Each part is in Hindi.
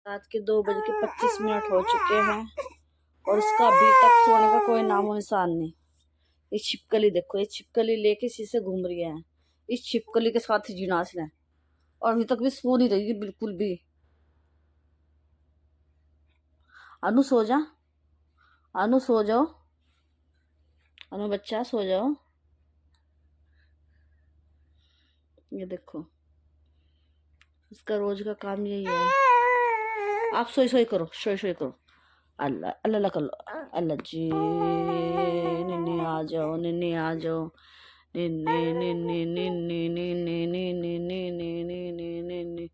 रात के 2 बज के 25 मिनट हो चुके हैं और उसका अभी तक सोने का कोई नामो निशान नहीं। ये छिपकली देखो, ये छिपकली लेके इसी से घूम रही है। इस छिपकली के साथ ही जीना इसने, और अभी तक भी सो नहीं रही है बिल्कुल भी। अनु सो जा, अनु सो जाओ, अनु बच्चा सो जाओ। ये देखो, इसका रोज का काम यही है। आप सोई सोई करो, सोई सोई करो। अल्लाह अल्लाह कर लो। अल्लाह जी, निन्नी आ जाओ, निन्नी आ जाओ, निन्नी निन्नी निन्नी निन्नी निन्नी निन्नी निन्नी निन्नी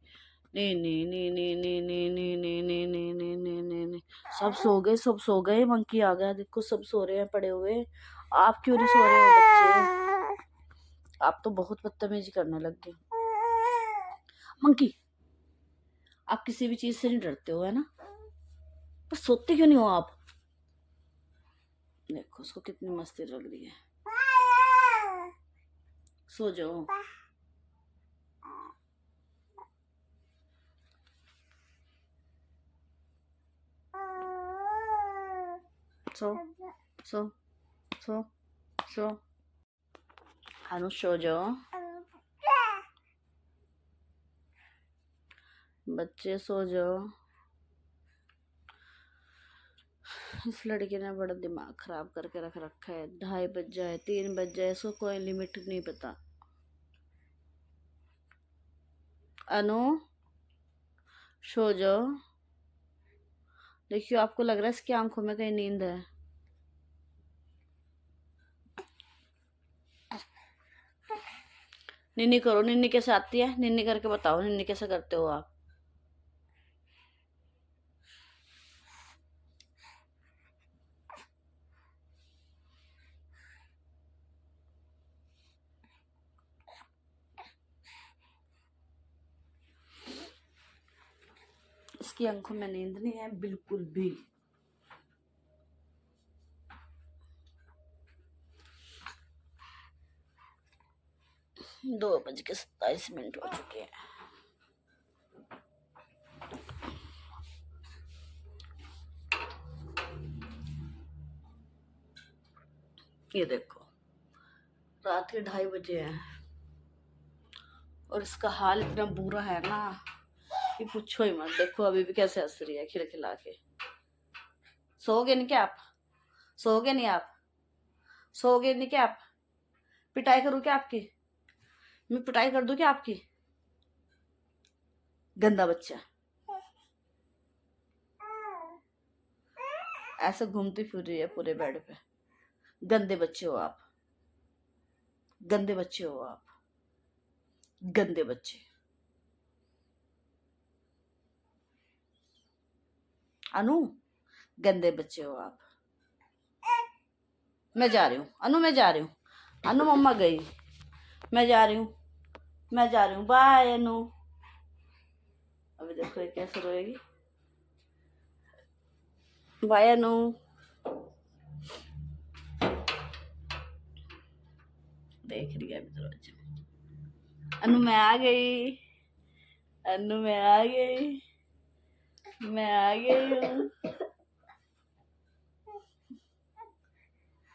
निन्नी निन्नी निन्नी निन्नी निन्नी निन्नी। सब सो गए, सब सो गए। मंकी आ गया, देखो सब सो रहे हैं पड़े हुए। आप क्यों नहीं सो रहे हो बच्चे? आप तो बहुत बदतमीजी करने लग गए। मंकी, आप किसी भी चीज से नहीं डरते हो, है ना? पर सोते क्यों नहीं हो आप? देखो उसको कितनी मस्ती लग रही है। सो जाओ। सो सो सो सो अनु सो जाओ, बच्चे सो जाओ। इस लड़के ने बड़ा दिमाग खराब करके रख रखा है। 2:30 बज जाए, 3 बज जाए, इसको कोई लिमिट नहीं पता। अनु सो जाओ। देखियो, आपको लग रहा है इसकी आंखों में कहीं नींद है। निन्नी करो। निन्नी कैसे आती है? निन्नी करके बताओ, निन्नी कैसे करते हो आप? इसकी आंखों में नींद नहीं है बिल्कुल भी। दो बज के 27 मिनट हो चुके हैं। ये देखो, रात के 2:30 बजे हैं और इसका हाल इतना बुरा है ना कि पूछो ही मत। देखो अभी भी कैसे हंस रही है खिलखिला के। सोओगे नहीं क्या आप? सोओगे नहीं आप? सोओगे नहीं क्या आप? पिटाई करूँ क्या आपकी? मैं पिटाई कर दूं क्या आपकी? गंदा बच्चा, ऐसे घूमती फिर रही है पूरे बेड पे। गंदे बच्चे हो आप, गंदे बच्चे हो आप, गंदे बच्चे। अनु, गंदे बच्चे हो आप। मैं जा रही हूँ अनु, मैं जा रही हूँ। अनु मम्मा गई, मैं जा रही हूँ, मैं जा रही हूँ। बाय अनु। अभी देखो ये कैसे रोएगी। बाय अनु। देख रही है अभी दरवाजे में। अनु मैं आ गई, अनु मैं आ गई, मैं आ गई हूँ।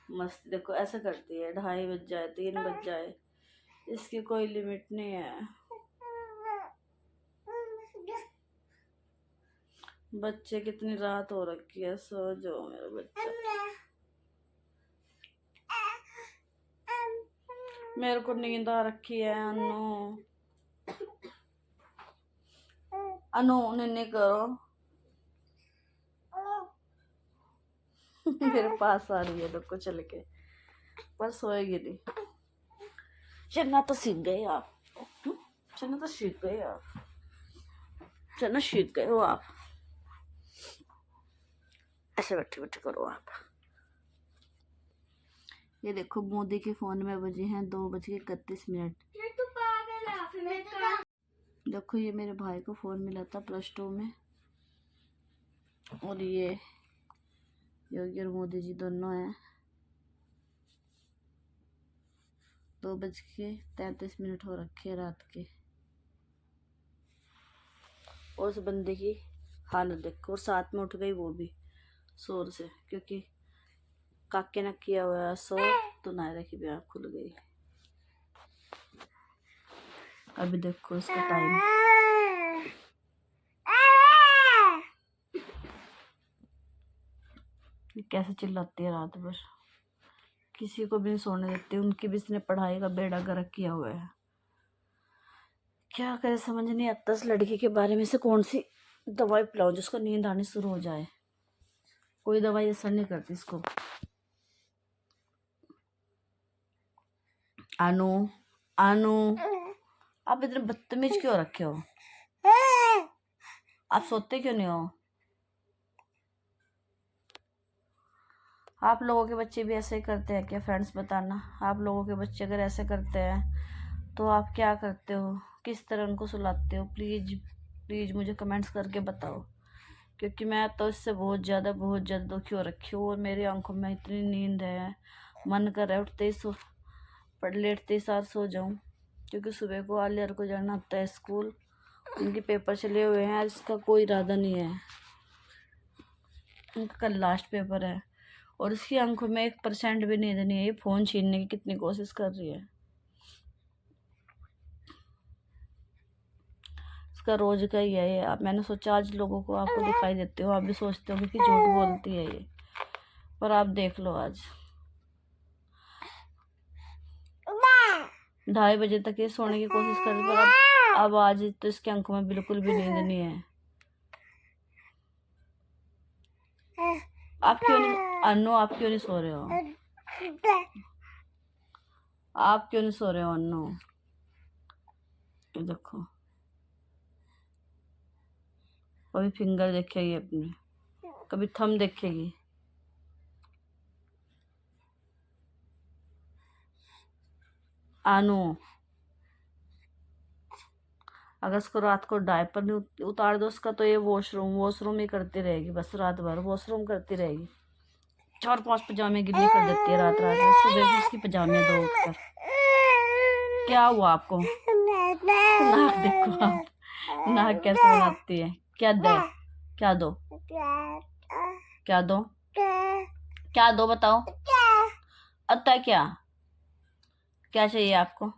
मस्त देखो ऐसा करती है। 2:30 बज जाए, 3 बज जाए, इसकी कोई लिमिट नहीं है। बच्चे कितनी रात हो रखी है, सो जाओ मेरा बच्चा। मेरे को नींद आ रखी है। अनु, अनु निन्नी करो। मेरे पास आ रही है देखो चल के, पर सोएगी नहीं। चलना तो सीख गए आप, चलना तो सीख गए आप, चलना सीख गए हो आप। ऐसे बैठे बैठे करो आप। ये देखो मोदी के फोन में बजे हैं 2:31। देखो ये मेरे भाई को फोन मिला था +2 में, और ये योगी और मोदी जी दोनों हैं। 2:33 हो रखे रात के। और उस बंदे की हालत देखो। और साथ में उठ गई वो भी शोर से, क्योंकि काके ने किया हुआ है सो, तो नायरा की भी आँख खुल गई। अभी देखो इसका टाइम, कैसे चिल्लाती है रात भर, किसी को भी नहीं सोने देती। उनकी भी इसने पढ़ाई का बेड़ा गर्क किया हुआ है। क्या करे समझ नहीं आता इस लड़की के बारे में से कौन सी दवाई पिलाओ जिसको नींद आनी शुरू हो जाए। कोई दवाई असर नहीं करती इसको। अनु अनु, आप इतने बदतमीज क्यों रखे हो? आप सोते क्यों नहीं हो? आप लोगों के बच्चे भी ऐसे ही करते हैं क्या फ्रेंड्स? बताना, आप लोगों के बच्चे अगर ऐसे करते हैं तो आप क्या करते हो, किस तरह उनको सुलाते हो? प्लीज़ प्लीज़ मुझे कमेंट्स करके बताओ, क्योंकि मैं तो इससे बहुत ज़्यादा दुखी हो रखी हूँ। और मेरी आंखों में इतनी नींद है, मन कर रहा है उठते ही लेटते ही साथ सो जाऊँ, क्योंकि सुबह को आलियर को जाना होता है स्कूल। उनके पेपर चले हुए हैं, आज इसका कोई इरादा नहीं है। उनका कल लास्ट पेपर है और इसकी आंखों में 1% भी नींद नहीं है। ये फ़ोन छीनने की कितनी कोशिश कर रही है। इसका रोज का ही है ये। अब मैंने सोचा आज लोगों को आपको दिखाई देते हो, आप भी सोचते हो कि झूठ बोलती है ये, पर आप देख लो आज 2:30 बजे तक ये सोने की कोशिश कर रही, पर अब आज तो इसकी आंखों में बिल्कुल भी नींद नहीं है। आप क्यों नहीं अन्नू, आप क्यों नहीं सो रहे हो? आप क्यों नहीं सो रहे हो अन्नू? ये देखो कभी फिंगर देखेगी अपनी, कभी थंब देखेगी। अनु, अगर उसको रात को डायपर नहीं उतार दो उसका, तो ये वॉशरूम ही करती रहेगी। बस रात भर वॉशरूम करती रहेगी। 4-5 पजामे गिल्ली कर देती है रात में। सुबह भी उसकी पजामे दो उठकर। क्या हुआ आपको? नाक देखो आप, नाक कैसे बनाती है। क्या दे, क्या दो, क्या दो, क्या दो बताओ। अत्ता क्या क्या चाहिए आपको?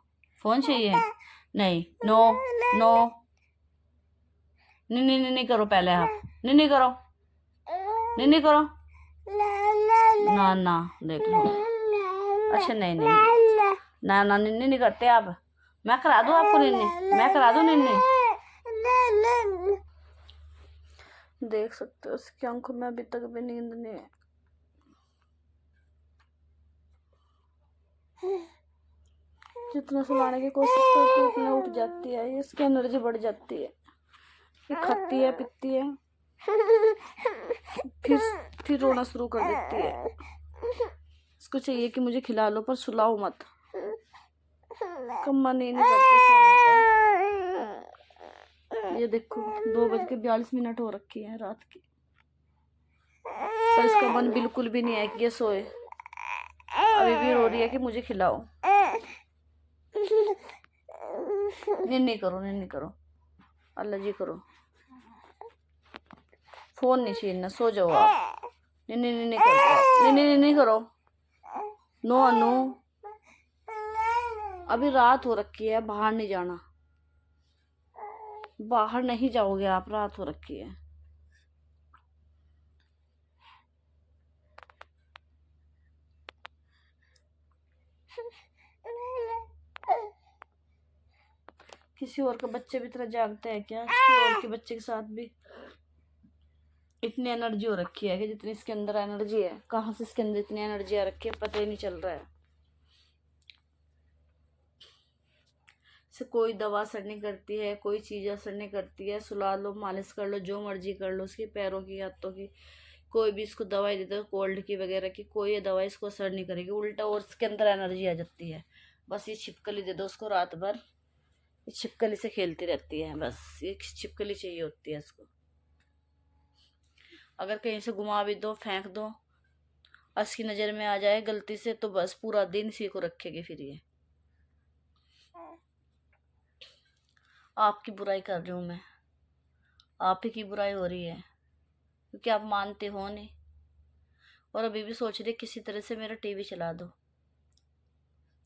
फोन चाहिए? नहीं, नो नो, नहीं करो पहले आप, नहीं करो, नहीं करो ना ना, देख लो। अच्छा नहीं ना ना, नहीं करते आप। मैं करा दूं आपको निन्नी, मैं करा दूं निन्नी। देख सकते हो उसकी आंखों में अभी तक भी नींद नहीं है। जितना सुलाने की कोशिश करती है उतना उठ जाती है। इसकी एनर्जी बढ़ जाती है। ये खाती है, पीती है, फिर रोना शुरू कर देती है। इसको चाहिए कि मुझे खिला लो, पर सुलाओ मत। कम्मा नहीं करता सोने का। ये देखो 2:42 हो रखी है रात की, पर इसका मन बिल्कुल भी नहीं है कि ये सोए। अभी भी रो रही है कि मुझे खिलाओ। नहीं करो, अल्लाह जी करो। फोन नहीं छीनना, सो जाओ आप। नहीं करो, नो अनु। अभी रात हो रखी है, बाहर नहीं जाना, बाहर नहीं जाओगे आप, रात हो रखी है। किसी और के बच्चे भी तरह जागते हैं क्या? किसी और के बच्चे के साथ भी इतनी एनर्जी हो रखी है कि जितनी इसके अंदर एनर्जी है, कहाँ से इसके अंदर इतनी एनर्जी आ रखी है पता ही नहीं चल रहा है। से कोई दवा असर नहीं करती है, कोई चीज़ असर नहीं करती है। सुला लो, मालिश कर लो, जो मर्जी कर लो, उसकी पैरों की, हाथों की, कोई भी इसको दवाई दे दो कोल्ड की वगैरह की, कोई दवाई इसको असर नहीं करेगी, उल्टा और इसके अंदर एनर्जी आ जाती है। बस ये छिपकली दे दो उसको, रात भर ये छिपकली से खेलती रहती है। बस ये छिपकली चाहिए होती है इसको। अगर कहीं से घुमा भी दो, फेंक दो, उसकी नज़र में आ जाए गलती से, तो बस पूरा दिन इसी को रखेगी। फिर ये आपकी बुराई कर रही हूँ मैं, आप ही की बुराई हो रही है क्योंकि आप मानते हो नहीं। और अभी भी सोच रही किसी तरह से मेरा टीवी चला दो।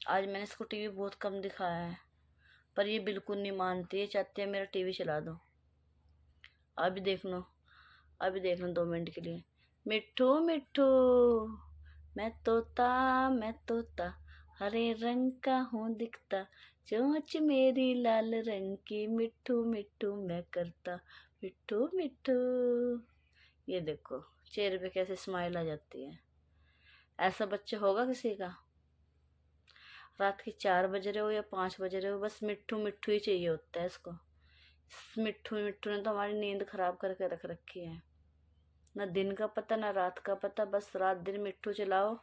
आज मैंने इसको टीवी बहुत कम दिखाया है, पर ये बिल्कुल नहीं मानती, ये चाहती है मेरा टीवी चला दो। अभी देख लो, अभी देख लो 2 मिनट के लिए। मिट्ठू मिट्ठू मैं तोता हरे रंग का हूँ दिखता, चोंच मेरी लाल रंग की, मिट्ठू मिट्ठू मैं करता, मिट्ठू मिट्ठू। ये देखो चेहरे पे कैसे स्माइल आ जाती है। ऐसा बच्चा होगा किसी का? रात के 4 बज रहे हो या 5 बज रहे हो, बस मिट्ठू मिट्ठू ही चाहिए होता है इसको। मिट्ठू मिट्ठू ने तो हमारी नींद खराब करके रख रखी है। ना दिन का पता ना रात का पता, बस रात दिन मिट्ठू चलाओ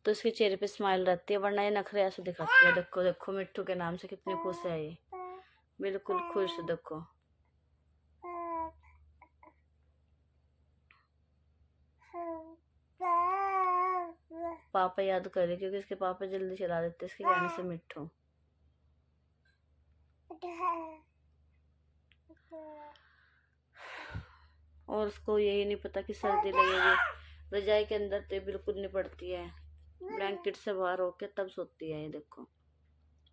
तो इसके चेहरे पे स्माइल रहती है, वरना ये नखरे ऐसे दिखाती है। देखो देखो मिट्ठू के नाम से कितनी खुश है ये, बिल्कुल खुश। देखो पापा याद करे क्योंकि इसके पापा जल्दी चला देते इसके कहने से मिट्ठू। और उसको यही नहीं पता कि सर्दी लगेगी। रजाई के अंदर तो बिल्कुल नहीं पड़ती है, ब्लैंकेट से बाहर होके तब सोती है। ये देखो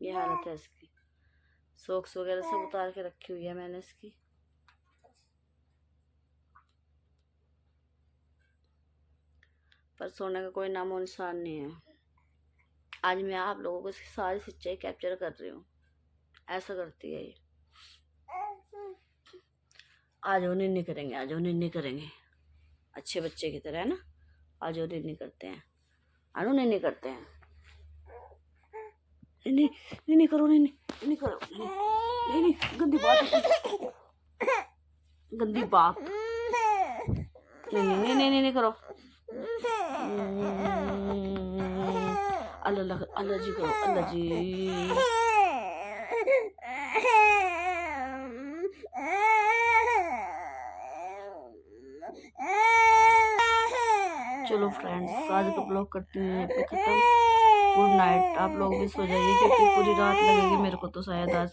ये हालत है इसकी। सॉक्स वगैरह सब उतार के रखी हुई है मैंने इसकी। पर सोने का कोई नामो निशान नहीं है। आज मैं आप लोगों को इसकी सारी सच्चाई कैप्चर कर रही हूँ। ऐसा करती है ये। आज वो निन्नी करेंगे, आज वो निन्नी करेंगे अच्छे बच्चे की तरह, है ना। आज वो निन्नी करते हैं, अनु निन्नी करते हैं। निन्नी निन्नी करो, निन्नी निन्नी करो, निन्नी गंदी बात, गंदी बात। नहीं नहीं नहीं करो, अल्लाह अल्लाह जी करो, अल्लाह जी। चलो फ्रेंड्स, आज का ब्लॉग करती हूँ यहाँ पे खत्म। Good night. आप लोग भी सो जाइए क्योंकि पूरी रात लगेगी मेरे को तो शायद आज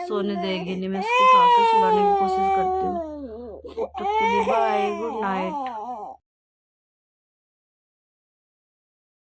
सोने देगी नहीं। मैं इसको उठा के सुलाने की कोशिश करती हूँ। Bye, good night.